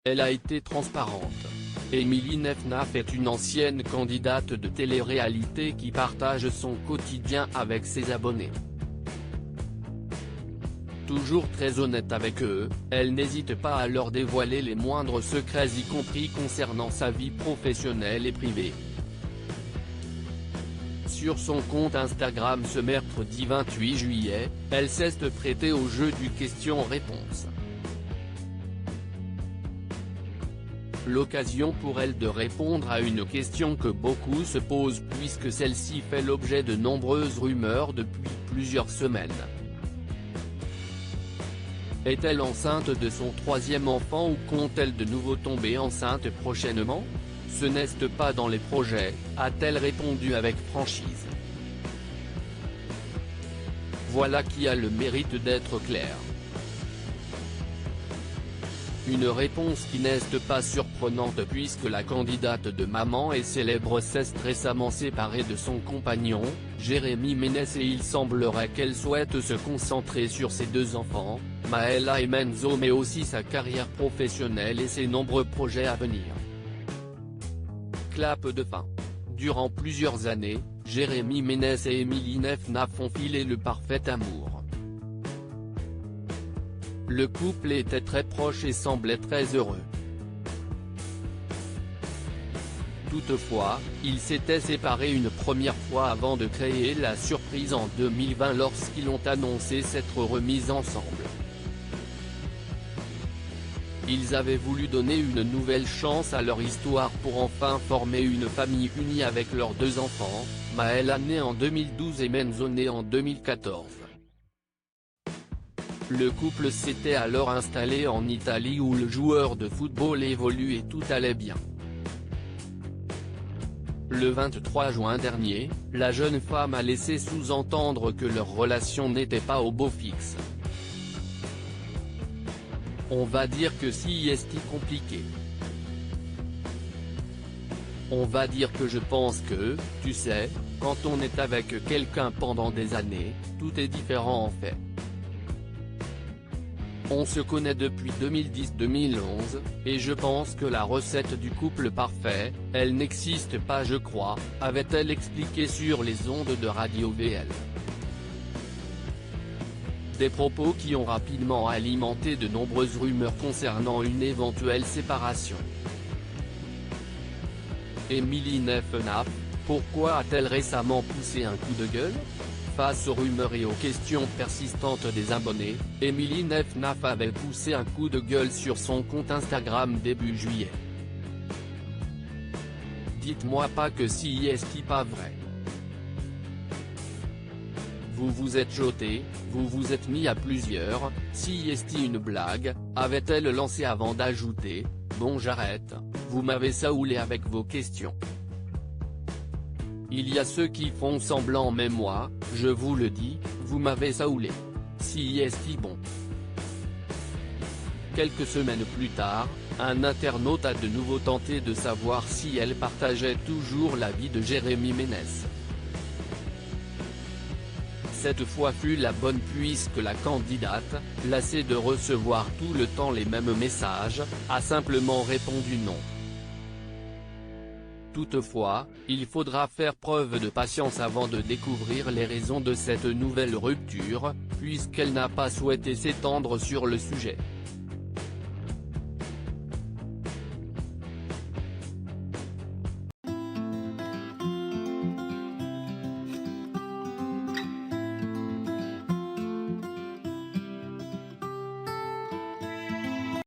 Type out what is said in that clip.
Elle a été transparente. Émilie Nefnaf est une ancienne candidate de télé-réalité qui partage son quotidien avec ses abonnés. Toujours très honnête avec eux, elle n'hésite pas à leur dévoiler les moindres secrets y compris concernant sa vie professionnelle et privée. Sur son compte Instagram ce mercredi 28 juillet, elle s'est prêtée au jeu du question-réponse. L'occasion pour elle de répondre à une question que beaucoup se posent puisque celle-ci fait l'objet de nombreuses rumeurs depuis plusieurs semaines. Est-elle enceinte de son troisième enfant ou compte-t-elle de nouveau tomber enceinte prochainement? Ce n'est pas dans les projets, a-t-elle répondu avec franchise. Voilà qui a le mérite d'être clair. Une réponse qui n'est pas surprenante puisque la candidate de Maman est célèbre s'est récemment séparée de son compagnon, Jérémy Ménès et il semblerait qu'elle souhaite se concentrer sur ses deux enfants, Maëla et Menzo mais aussi sa carrière professionnelle et ses nombreux projets à venir. Clap de fin. Durant plusieurs années, Jérémy Ménès et Émilie Nefnaf ont filé le parfait amour. Le couple était très proche et semblait très heureux. Toutefois, ils s'étaient séparés une première fois avant de créer la surprise en 2020 lorsqu'ils ont annoncé s'être remis ensemble. Ils avaient voulu donner une nouvelle chance à leur histoire pour enfin former une famille unie avec leurs deux enfants, Maëla née en 2012 et Menzo né en 2014. Le couple s'était alors installé en Italie où le joueur de football évolue et tout allait bien. Le 23 juin dernier, la jeune femme a laissé sous-entendre que leur relation n'était pas au beau fixe. On va dire que si est compliqué. On va dire que je pense que, tu sais, quand on est avec quelqu'un pendant des années, tout est différent en fait. On se connaît depuis 2010-2011, et je pense que la recette du couple parfait, elle n'existe pas je crois, avait-elle expliqué sur les ondes de Radio VL. Des propos qui ont rapidement alimenté de nombreuses rumeurs concernant une éventuelle séparation. Émilie Nefnaf, pourquoi a-t-elle récemment poussé un coup de gueule? Face aux rumeurs et aux questions persistantes des abonnés, Émilie Nefnaf avait poussé un coup de gueule sur son compte Instagram début juillet. Dites-moi pas que si est pas vrai. Vous vous êtes jeté, vous vous êtes mis à plusieurs, si est une blague, avait-elle lancé avant d'ajouter, bon j'arrête, vous m'avez saoulé avec vos questions. Il y a ceux qui font semblant mais moi, je vous le dis, vous m'avez saoulé. Si est bon. Quelques semaines plus tard, un internaute a de nouveau tenté de savoir si elle partageait toujours l'avis de Jérémy Ménès. Cette fois fut la bonne puisque la candidate, lassée de recevoir tout le temps les mêmes messages, a simplement répondu non. Toutefois, il faudra faire preuve de patience avant de découvrir les raisons de cette nouvelle rupture, puisqu'elle n'a pas souhaité s'étendre sur le sujet.